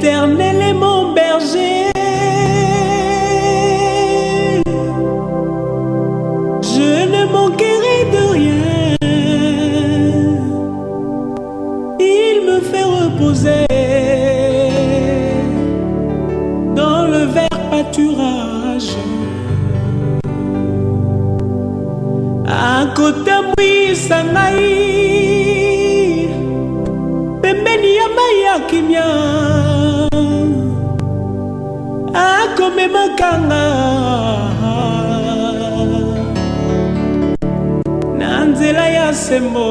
L'Éternel est mon berger, je ne manquerai de rien. Il me fait reposer dans le vert pâturage. Akotamwisa ngai pembeni ya mai ya kimia, akomemakanga na nzela ya sembo.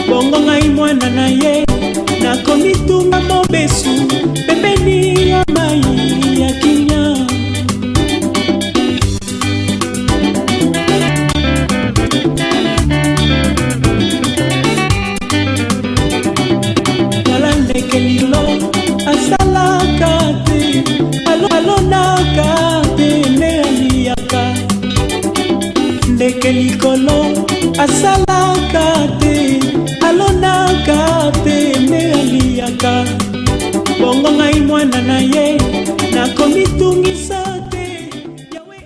Bongo ngai mwana na ye nakomitunga mobesu pembeni ya mai ya kinya. Tala ndeke lilo asalaka te, alonaka te nde aliaka. Ndeke likolo asalaka te, alonaka te nde aliaka. Bongo ngai mwana na ye nakomitungisa te. Yawe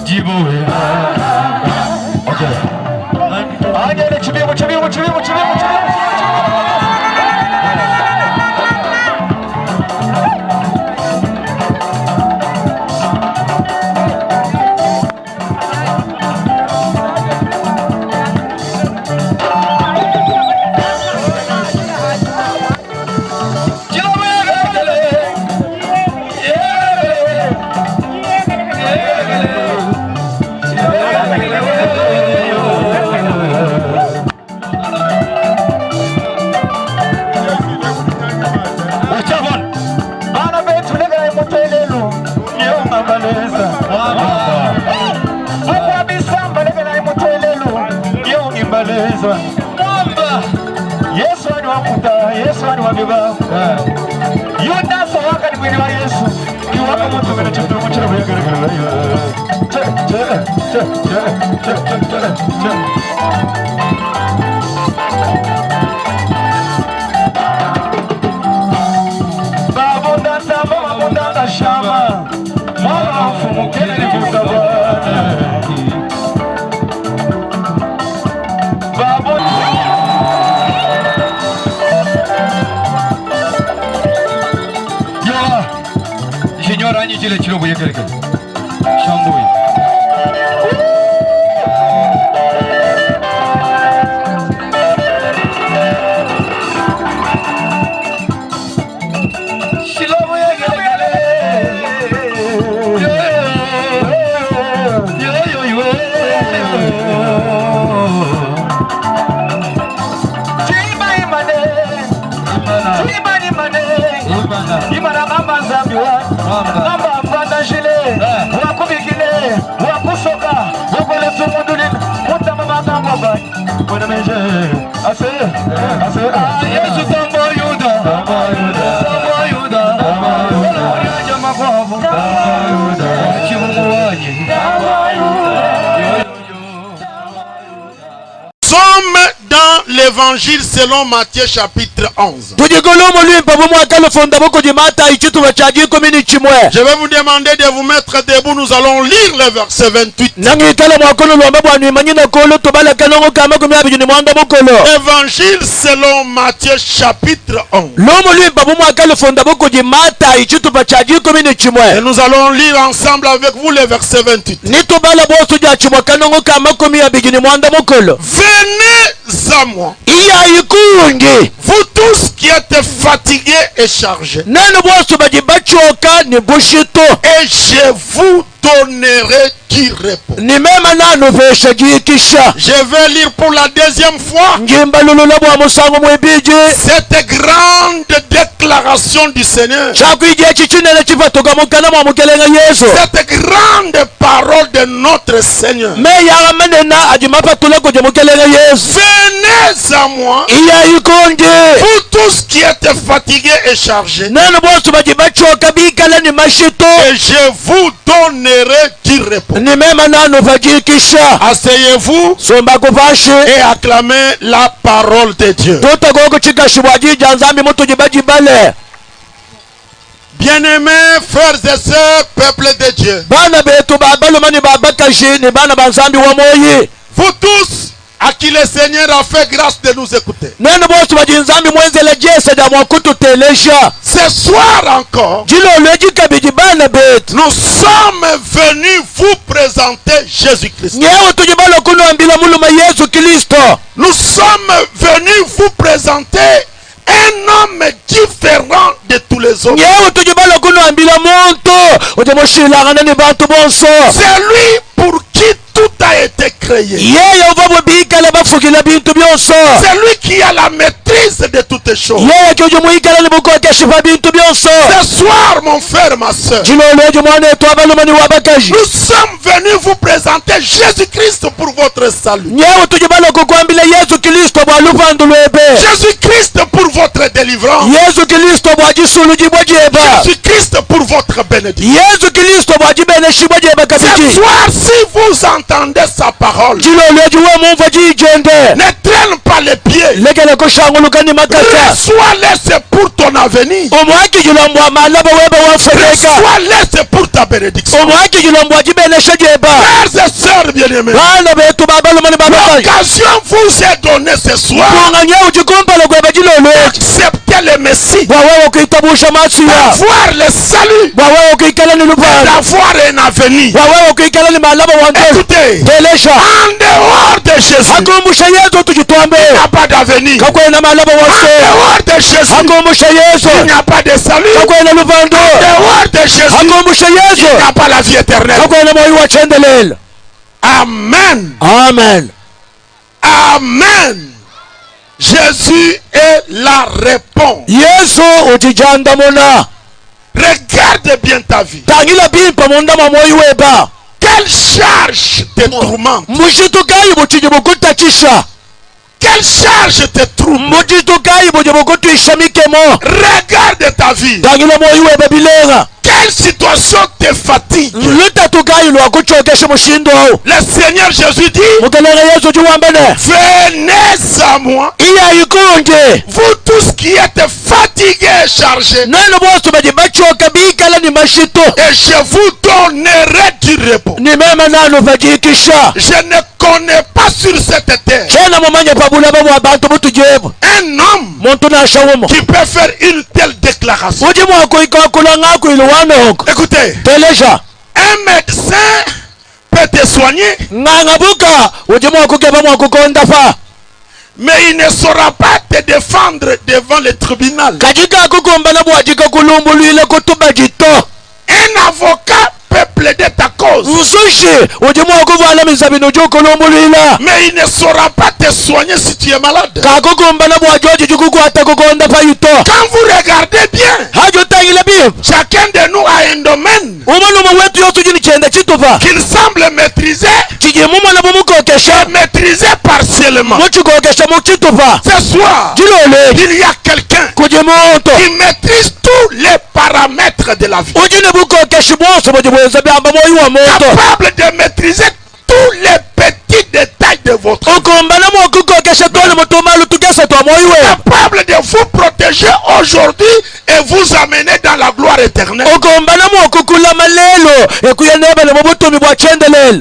Jibo swani wa biba. Yuda sawaka ni mwini wa Yesu. Kiwaka moto mene chupu mchira wa yagara. Babundanda babundanda shama. Mwana mfumu kene ni kukabana. Signora Agni Gile Chilo Buya Kereke Shambui Chilo Buya Kereke Imana mama zambiwa mama mbanda jile wakubikile wakusoka wakole tumunduli muta mama ngamba bona meje ase Yesu tambo yuda jamaa kwa chimungu waje dans l'évangile selon Matthieu chapitre 11. Je vais vous demander de vous mettre debout. Nous allons lire le verset 28. Évangile selon Matthieu chapitre 11. Et nous allons lire ensemble avec vous le verset 28. Venez à moi, vous tous qui êtes fatigués et chargés, et je vous donnerai du repos. Je vais lire pour la deuxième fois cette grande déclaration du Seigneur, cette grande parole de notre Seigneur. Venez à moi, vous tous qui êtes fatigués et chargés, et je vous donnerai du repos. Asseyez-vous et acclamez la parole de Dieu. Bien-aimés, frères et sœurs, peuple de Dieu, vous tous à qui le Seigneur a fait grâce de nous écouter, ce soir encore, nous sommes venus vous présenter Jésus-Christ. Nous sommes venus vous présenter un homme différent de tous les autres. C'est lui pour qui tout a été créé. C'est lui qui a la maîtrise de toutes les choses. Ce soir, mon frère, ma soeur, nous sommes venus vous présenter Jésus-Christ pour votre salut. Jésus-Christ pour votre délivrance. Jésus-Christ pour votre bénédiction. Ce soir, si vous entendez sa parole, ne traîne pas les pieds. Reçois-les, c'est pour ton avenir. Reçois-les, c'est pour ta bénédiction. Frères et sœurs bien-aimés, l'occasion vous est donnée ce soir. Acceptez le Messie, d'avoir le salut, d'avoir un avenir. Écoutez, en dehors de Jésus, il n'y a pas d'avenir. En dehors de Jésus, il n'y a pas de salut. En dehors de Jésus, il n'y a pas la vie éternelle. Amen. Amen. Amen. Jésus est la réponse. Regarde bien ta vie. Quelle charge te tourmente? quelle charge te trouble? Regarde ta vie. Quelle situation te fatigue? Le Seigneur Jésus dit, venez à moi, vous tous qui êtes fatigués et chargés, et je vous donnerai du repos. Je ne connais pas sur cette terre un homme qui peut faire une telle déclaration. Écoutez, un médecin peut te soigner, mais il ne saura pas te défendre devant le tribunal. Un avocat peut plaider ta cause, mais il ne saura pas te soigner si tu es malade. Quand vous regardez bien, chacun de nous a un domaine qu'il semble maîtriser, maîtriser partiellement. Ce soir, il y a quelqu'un qui maîtrise tous les paramètres de la vie, capable de maîtriser tous les petits détails de votre vie, capable de vous protéger aujourd'hui et vous amener dans la gloire éternelle.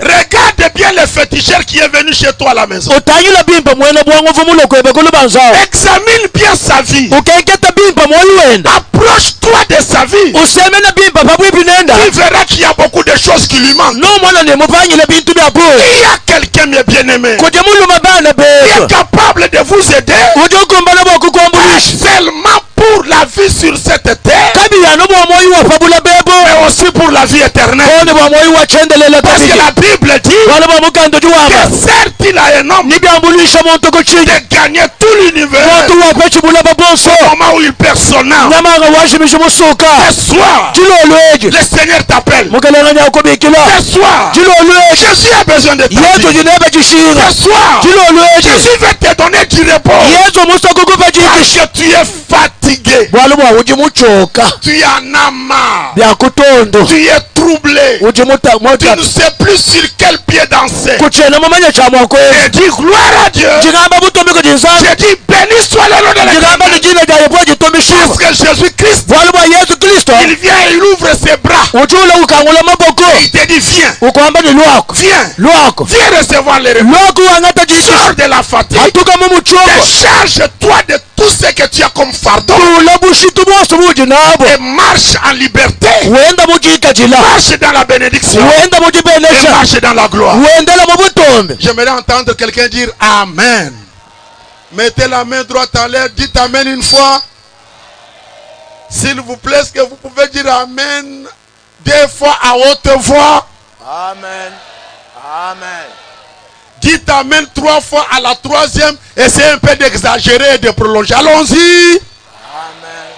Regarde bien le féticheur qui est venu chez toi à la maison. Examine bien sa vie. Approche-toi de sa vie. Tu verras qu'il y a beaucoup de choses qui lui manquent. Il y a quelqu'un, mes bien-aimés, qui est capable de vous aider seulement pour la vie sur cette terre, mais aussi pour la vie éternelle. Parce que la Bible dit que certes il a un homme de gagner tout l'univers au moment où il perd son âme. Ce soir, le Seigneur t'appelle. Ce soir, Jésus a besoin de ta vie. Ce soir, Jésus veut te donner du repos. Parce que tu es fatigué, tu en as marre, tu es troublé, tu ne sais plus sur quel pied danser. Et dis gloire à Dieu. Je dis béni soit le nom de l'Éternel. Parce que Jésus-Christ, il vient, il ouvre ses bras et il te dit viens, viens recevoir les repos. Sors de la fatigue, décharge-toi de tout ce que tu as comme fardeau et marche en liberté, marche dans la bénédiction et marche dans la gloire. J'aimerais entendre quelqu'un dire Amen. Mettez la main droite en l'air, dites Amen une fois. S'il vous plaît, est-ce que vous pouvez dire Amen 2 fois à haute voix? Amen. Amen. Dites Amen 3 fois, à la 3e, essayez un peu d'exagérer et de prolonger. Allons-y. Amen.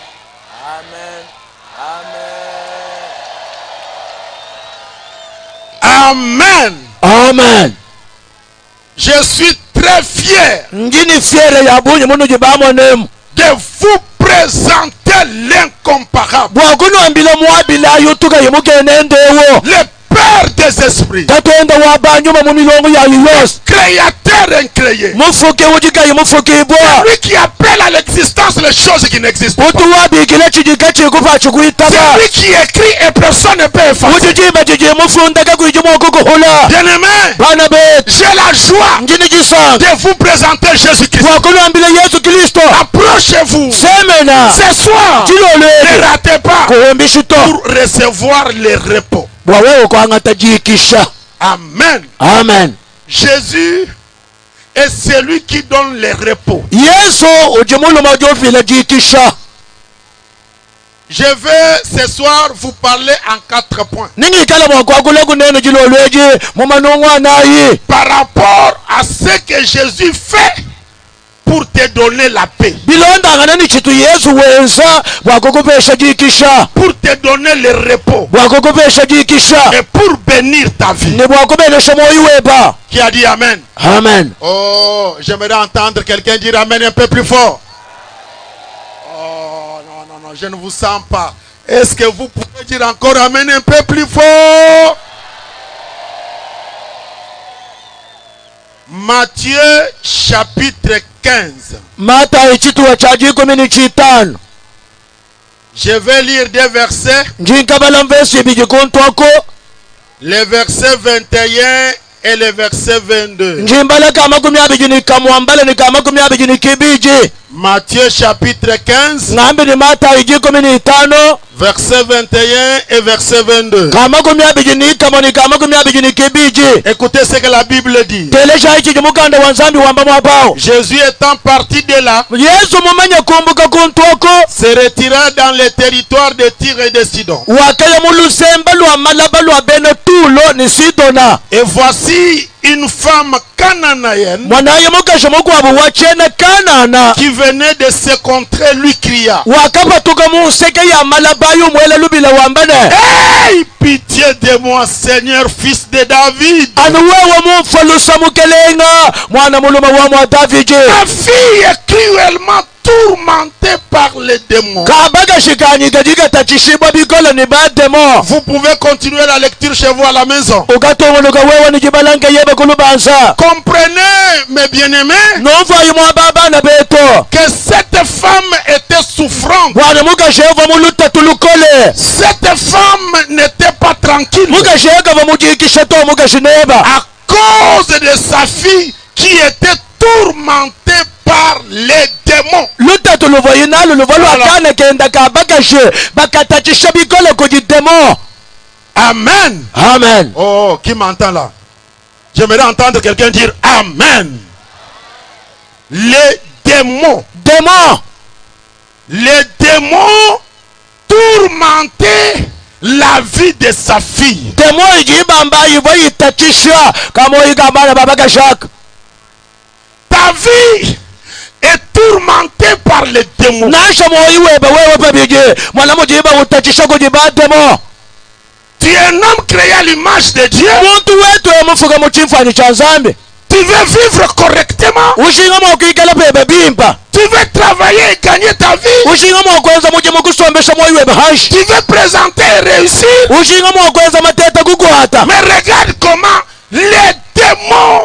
Amen. Amen. Amen. Je suis très fier de vous présenter l'incomparable, le Père des esprits, créateur incréé, celui qui appelle à l'existence les choses qui n'existent pas, celui qui écrit et personne ne peut effacer. Bien-aimé, j'ai la joie de vous présenter Jésus-Christ. Approchez-vous ce soir, ne ratez pas pour recevoir le repos. Amen. Amen. Jésus est celui qui donne le repos. Je vais ce soir vous parler en 4 points. Par rapport à ce que Jésus fait pour te donner la paix. Bilondangana ni chitu Yesu wenza bwakukupesha jikisha. Pour te donner le repos. Bwakukupesha jikisha. Et pour bénir ta vie. Ne bwakubelesha moyo weba. Qui a dit amen? Amen. Oh, j'aimerais entendre quelqu'un dire amen un peu plus fort. Oh, non, non, non, je ne vous sens pas. Est-ce que vous pouvez dire encore amen un peu plus fort? Matthieu chapitre 15. Mata ichitu wa chaji kumini chitano. Je vais lire des versets. Njinkabala mvesi bijikontwako. Les versets 21 et le verset 22. Njimbala kama kumyabi ni kamwambala ni kama kumyabi ni kibiji. Matthieu chapitre 15. Ngambi ni mata ijiko mini itano. Verset 21 et verset 22. Kama kumyabi ni kama ni kama kumyabi ni kibiji. Écoutez ce que la Bible dit. Telesha ichi jimukanda wanzambi wamba mwapao. Jésus étant parti de là, Yesu mumanya kumbuka kuntwako. se retira dans les territoires de Tyr et de Sidon. Wakaya mulusemba lwa malaba lwa bene tulo ni Sidona. Et voici une femme cananéenne Mwanaye mukasha mukwabu wachene Kanana. qui venait de ses contrées lui cria: Wakapatuka museke ya malabayu mwele lubila wambane. Aie pitié de moi, Seigneur, fils de David. Anuwewe mufolusa mukelenga. Mwana muluma wa mwa Davidi. Ma fille est cruellement tourmentée par les démons. Kabaga shikanyi gajika tachishibwa bikola ni ba demo. Vous pouvez continuer la lecture chez vous à la maison. Ugatongonuka wewe ni jibalange yebe kulubanza. Comprenez, mes bien-aimés, Nova yumwa baba na beto. que cette femme était souffrante. Wana mukasheva muluta tulukole. Cette femme n'était pas tranquille Mukashega bamujikisha to mukashineba. à cause de sa fille qui était tourmentée par les démons. Luta tuluvoyina luluvolu akane kenda kabagashe. Bakatachisha bikole kuji demo. Amen. Amen. Oh, qui m'entend là? J'aimerais entendre quelqu'un dire Amen. Les démons. Demo. Les démons tourmentaient la vie de sa fille. Demo ijibamba yivoyi tachisha. Kamo yigambana babagashaka. Ta vie est tourmentée par les démons. Nasha moyiweba wewe pabije. Mwana mujiba utachisha kujiba demo. Tu es un homme créé à l'image de Dieu. Muntu wetu emufuga muchimfani cha Nzambe. Tu veux vivre correctement. Ushinga mwokikala bebe bimpa. Tu veux travailler et gagner ta vie. Ushinga mwokwenza muje mukusombesha moyiweba hashi. Tu veux présenter et réussir. Ushinga mwokwenza mateta kukwata. Mais regarde comment les démons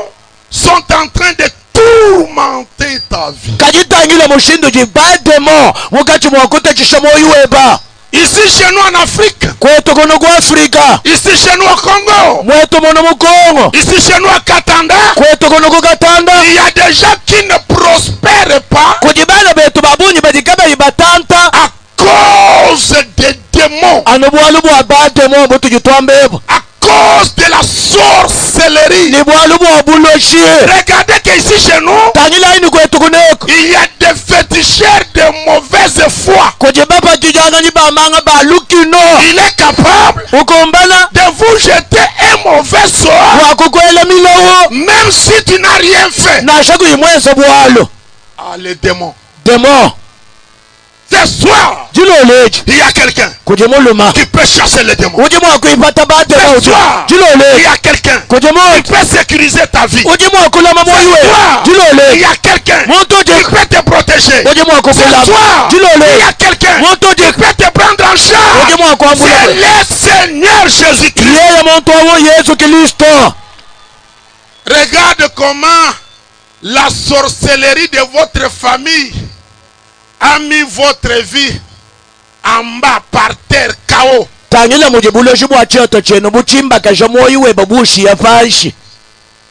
sont en train de tourmenter ta vie. Kajitangile mushindu jiba demo. Mukati mwokutachisha moyiweba. Ici chez nous en Afrique. Kwetu kuno kwa Afrika. Ici chez nous au Congo. Mwetu muno mukongo. Ici chez nous à Katanga. Kwetu kuno kukatanda. Il y a des gens qui ne prospèrent pas Kujibana betu babunyi badikaba ibatanta. à cause des démons. Anubwalu bwa ba demo butu jitwambebo. À cause de la sorcellerie. Ni bwalu bwa buloshi. Regardez qu'ici chez nous, Tangila ini kwetu kuneko. il y a des féticheurs de mauvaise foi. Kujibaba jijanga nyibamanga ba lukino. Il est capable Ukombana. de vous jeter un mauvais sort, Wakukwele milowo. même si tu n'as rien fait. Nashaku imwense bwalo. Ah, les démons. Demo. Ce soir, Jiloleji. il y a quelqu'un Kujimuluma. qui peut chasser les démons. Ujimwa kuipata ba demo. Ce soir, il Jiloleji. y a quelqu'un Kujimwa. qui peut sécuriser ta vie. Ujimwa kulama Ce moyiwe. soir, il Jiloleji. y a quelqu'un Muntu qui peut te protéger. Ujimwa Ce kukulama. soir, il y Jiloleji. a quelqu'un Muntu qui peut te prendre en charge. Ujimwa kuambula. C'est le Seigneur Jésus-Christ. Yeye muntu wa Yesu Kristo. Regarde comment la sorcellerie de votre famille a mis votre vie en bas, par terre, chaos. Tangila mujibuloshi bwa choto chenu buchimba kasha moyiwe babushi ya fashi.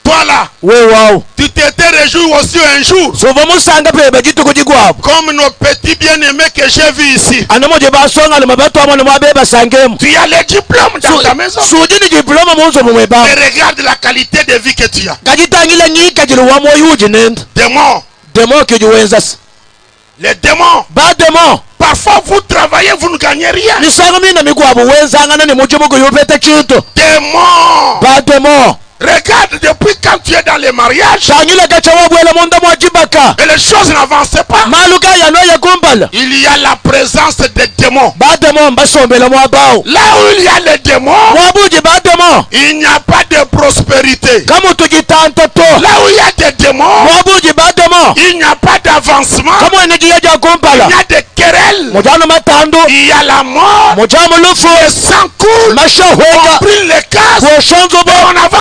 Toi là, Wow. tu t'étais réjoui aussi un jour, Sova musanga pebe jitu kujigwabo. comme nos petits bien-aimés que j'ai vus ici. Ano moje basonga le mabato amana mwabeba sangemu. Tu as les diplômes dans ta maison. Suji ni diploma munzo mumeba. Et regarde la qualité de vie que tu as. Kajitangila nyika jiru wa moyuji nenda. Démons, Demo kijuwenza. les démons. Ba demo. Parfois vous travaillez, vous ne gagnez rien. Nisanga mina migwabo wenza ngana ni mujimu kuyupeta chito. Démons. Ba demo. Regarde, depuis quand tu es dans les mariages, et les choses n'avançaient pas. Il y a la présence des démons. Là où il y a les démons, il n'y a pas de prospérité. Là où il y a des démons, il n'y a pas d'avancement. Il y a des querelles. Il y a la mort. Le sang coule. On brûle les cases. Et on avance.